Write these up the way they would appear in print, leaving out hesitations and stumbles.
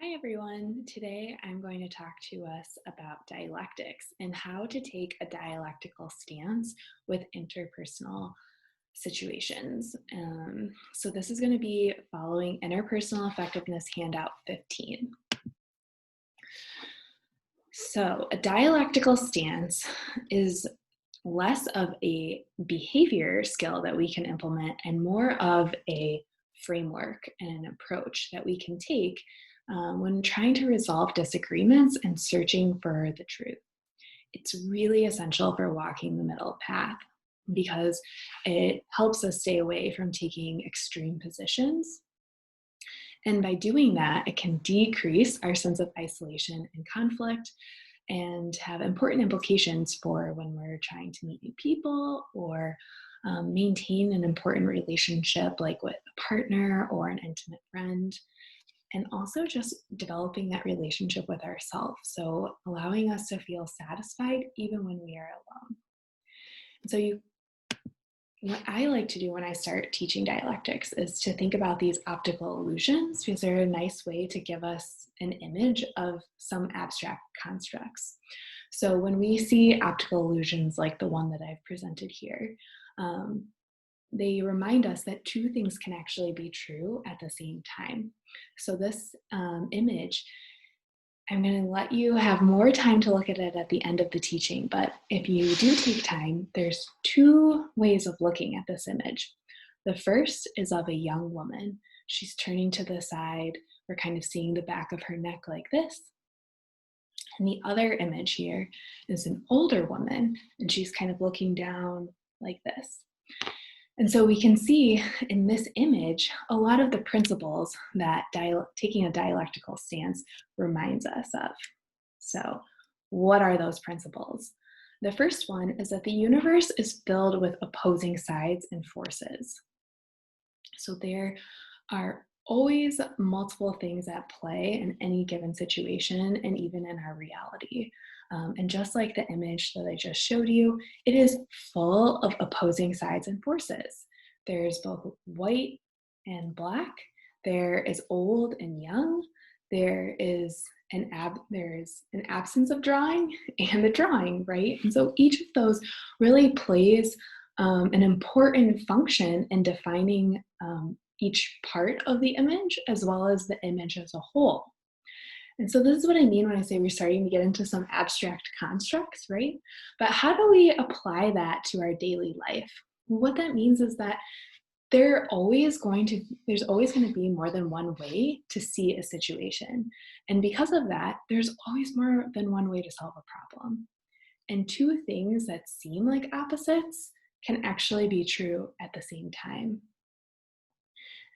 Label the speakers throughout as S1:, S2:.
S1: Hi everyone. Today I'm going to talk to us about dialectics and how to take a dialectical stance with interpersonal situations. So this is going to be following Interpersonal Effectiveness Handout 15. So a dialectical stance is less of a behavior skill that we can implement and more of a framework and an approach that we can take when trying to resolve disagreements and searching for the truth. It's really essential for walking the middle path because it helps us stay away from taking extreme positions. And by doing that, it can decrease our sense of isolation and conflict and have important implications for when we're trying to meet new people or maintain an important relationship like with a partner or an intimate friend, and also just developing that relationship with ourselves, so allowing us to feel satisfied even when we are alone. And so what I like to do when I start teaching dialectics is to think about these optical illusions because they're a nice way to give us an image of some abstract constructs. So when we see optical illusions like the one that I've presented here, they remind us that two things can actually be true at the same time. So this image, I'm going to let you have more time to look at it at the end of the teaching, but if you do take time, there's two ways of looking at this image. The first is of a young woman. She's turning to the side. We're kind of seeing the back of her neck like this. And the other image here is an older woman, and she's kind of looking down like this. And so we can see in this image a lot of the principles that taking a dialectical stance reminds us of. So what are those principles? The first one is that the universe is filled with opposing sides and forces. So there are always multiple things at play in any given situation and even in our reality. And just like the image that I just showed you, it is full of opposing sides and forces. There's both white and black. There is old and young. There is an absence of drawing and the drawing, right? And so each of those really plays an important function in defining each part of the image as well as the image as a whole. And so this is what I mean when I say we're starting to get into some abstract constructs, right? But how do we apply that to our daily life? What that means is that there's always going to be more than one way to see a situation. And because of that, there's always more than one way to solve a problem. And two things that seem like opposites can actually be true at the same time.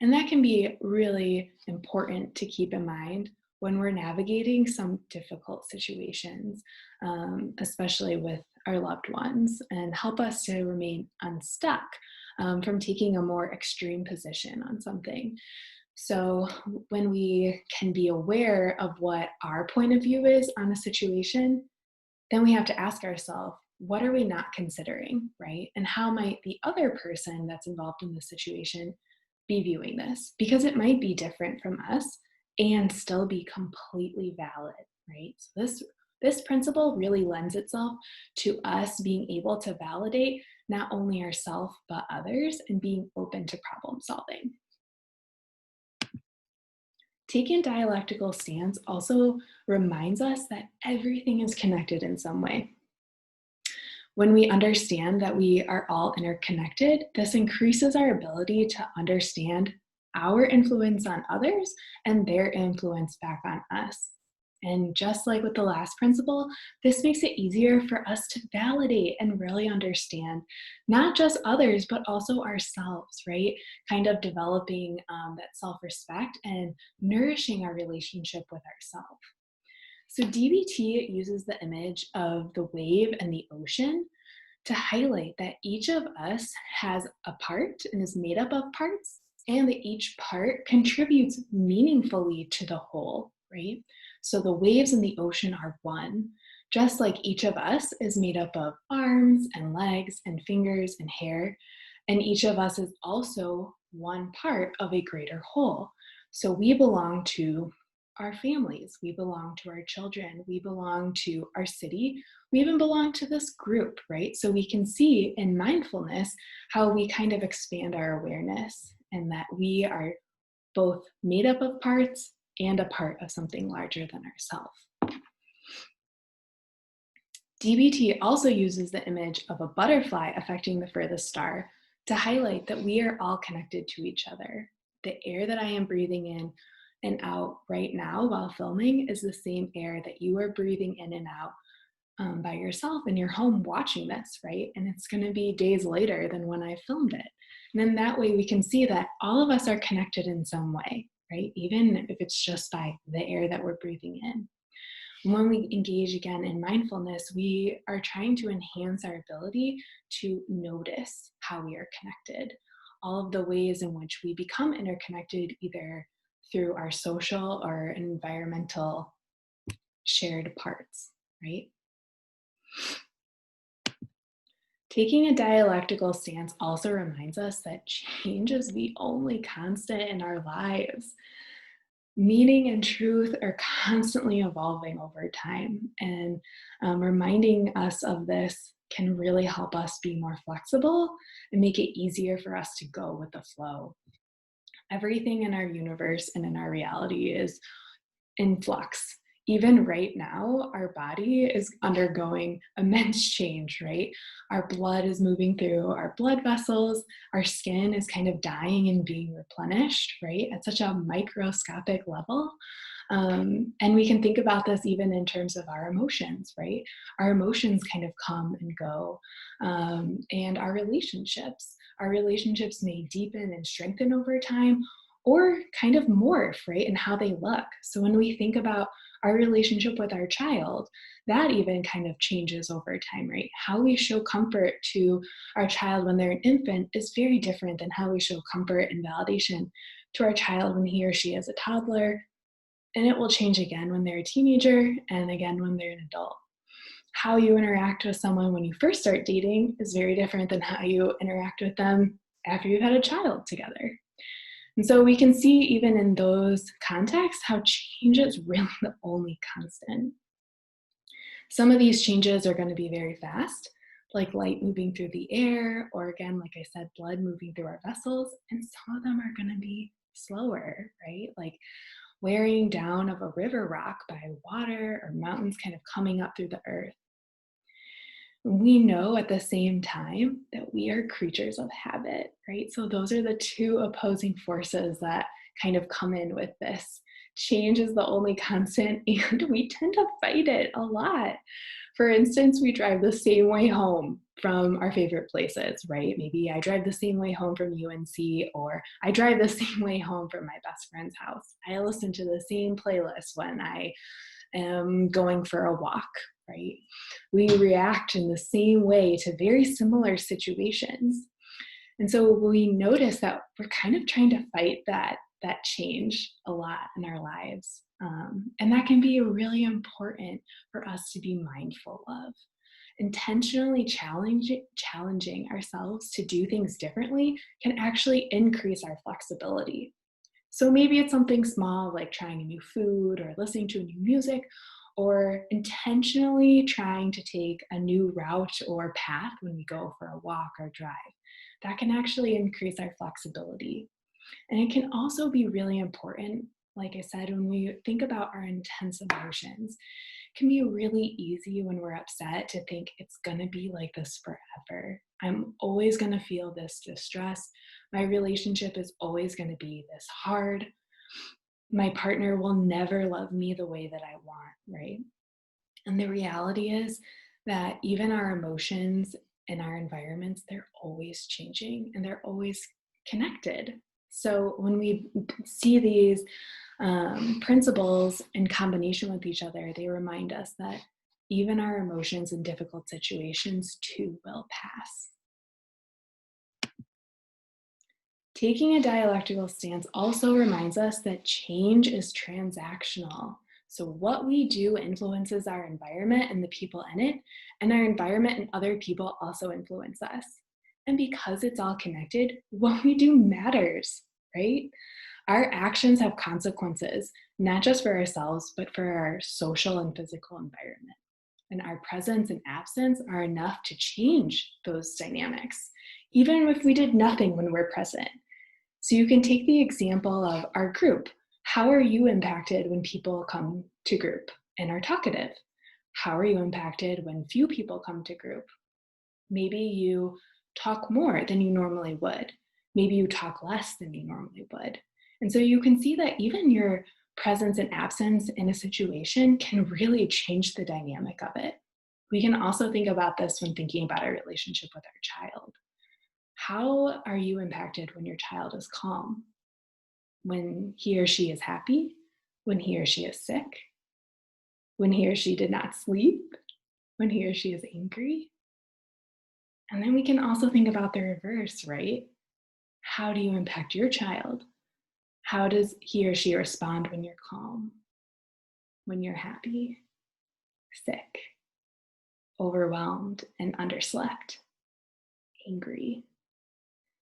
S1: And that can be really important to keep in mind when we're navigating some difficult situations, especially with our loved ones, and help us to remain unstuck from taking a more extreme position on something. So when we can be aware of what our point of view is on a situation, then we have to ask ourselves, what are we not considering, right? And how might the other person that's involved in the situation be viewing this? Because it might be different from us and still be completely valid, right? So this principle really lends itself to us being able to validate not only ourselves but others and being open to problem solving. Taking a dialectical stance also reminds us that everything is connected in some way. When we understand that we are all interconnected, this increases our ability to understand our influence on others and their influence back on us. And just like with the last principle, this makes it easier for us to validate and really understand not just others, but also ourselves, right? Kind of developing that self-respect and nourishing our relationship with ourselves. So DBT uses the image of the wave and the ocean to highlight that each of us has a part and is made up of parts, and that each part contributes meaningfully to the whole, right? So the waves in the ocean are one, just like each of us is made up of arms and legs and fingers and hair, and each of us is also one part of a greater whole. So we belong to our families, we belong to our children, we belong to our city, we even belong to this group, right? So we can see in mindfulness how we kind of expand our awareness and that we are both made up of parts and a part of something larger than ourselves. DBT also uses the image of a butterfly affecting the furthest star to highlight that we are all connected to each other. The air that I am breathing in and out right now while filming is the same air that you are breathing in and out by yourself in your home watching this, right? And it's going to be days later than when I filmed it. And then that way we can see that all of us are connected in some way, right? Even if it's just by the air that we're breathing in. When we engage again in mindfulness, we are trying to enhance our ability to notice how we are connected, all of the ways in which we become interconnected, either through our social or environmental shared parts, right? Taking a dialectical stance also reminds us that change is the only constant in our lives. Meaning and truth are constantly evolving over time, and reminding us of this can really help us be more flexible and make it easier for us to go with the flow. Everything in our universe and in our reality is in flux. Even right now, our body is undergoing immense change, right? Our blood is moving through our blood vessels, our skin is kind of dying and being replenished, right? At such a microscopic level. And we can think about this even in terms of our emotions, right? Our emotions kind of come and go. And our relationships may deepen and strengthen over time, or kind of morph, right, and how they look. So when we think about our relationship with our child, that even kind of changes over time, right? How we show comfort to our child when they're an infant is very different than how we show comfort and validation to our child when he or she is a toddler. And it will change again when they're a teenager and again when they're an adult. How you interact with someone when you first start dating is very different than how you interact with them after you've had a child together. And so we can see even in those contexts how change is really the only constant. Some of these changes are going to be very fast, like light moving through the air, or again, like I said, blood moving through our vessels. And some of them are going to be slower, right? Like wearing down of a river rock by water or mountains kind of coming up through the earth. We know at the same time that we are creatures of habit, right? So those are the two opposing forces that kind of come in with this. Change is the only constant, and we tend to fight it a lot. For instance, we drive the same way home from our favorite places, right? Maybe I drive the same way home from UNC, or I drive the same way home from my best friend's house. I listen to the same playlist when I am going for a walk, right? We react in the same way to very similar situations. And so we notice that we're kind of trying to fight that change a lot in our lives. And that can be really important for us to be mindful of. Intentionally challenging ourselves to do things differently can actually increase our flexibility. So maybe it's something small like trying a new food or listening to new music, or intentionally trying to take a new route or path when we go for a walk or drive. That can actually increase our flexibility. And it can also be really important, like I said, when we think about our intense emotions. It can be really easy when we're upset to think it's going to be like this forever. I'm always going to feel this distress. My relationship is always going to be this hard. My partner will never love me the way that I want, right? And the reality is that even our emotions and our environments, they're always changing and they're always connected. So when we see these principles in combination with each other, they remind us that even our emotions in difficult situations too will pass. Taking a dialectical stance also reminds us that change is transactional. So what we do influences our environment and the people in it, and our environment and other people also influence us. And because it's all connected, what we do matters, right? Our actions have consequences, not just for ourselves, but for our social and physical environment. And our presence and absence are enough to change those dynamics, even if we did nothing when we're present. So you can take the example of our group. How are you impacted when people come to group and are talkative? How are you impacted when few people come to group? Maybe you talk more than you normally would. Maybe you talk less than you normally would. And so you can see that even your presence and absence in a situation can really change the dynamic of it. We can also think about this when thinking about our relationship with our child. How are you impacted when your child is calm? When he or she is happy? When he or she is sick? When he or she did not sleep? When he or she is angry? And then we can also think about the reverse, right? How do you impact your child? How does he or she respond when you're calm, when you're happy, sick, overwhelmed, and underslept, angry?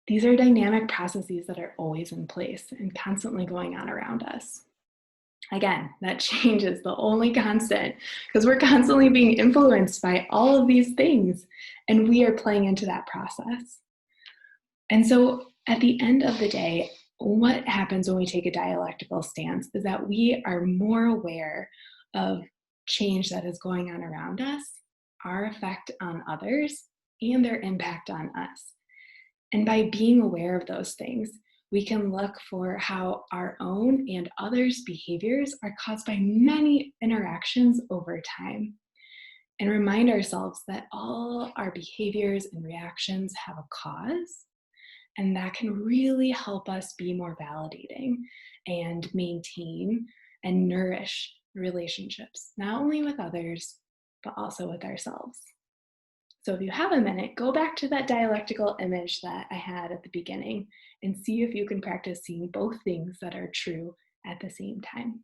S1: These are dynamic processes that are always in place and constantly going on around us. Again, that change is the only constant because we're constantly being influenced by all of these things, and we are playing into that process. And so at the end of the day, what happens when we take a dialectical stance is that we are more aware of change that is going on around us, our effect on others, and their impact on us. And by being aware of those things, we can look for how our own and others' behaviors are caused by many interactions over time, and remind ourselves that all our behaviors and reactions have a cause. And that can really help us be more validating and maintain and nourish relationships, not only with others, but also with ourselves. So if you have a minute, go back to that dialectical image that I had at the beginning and see if you can practice seeing both things that are true at the same time.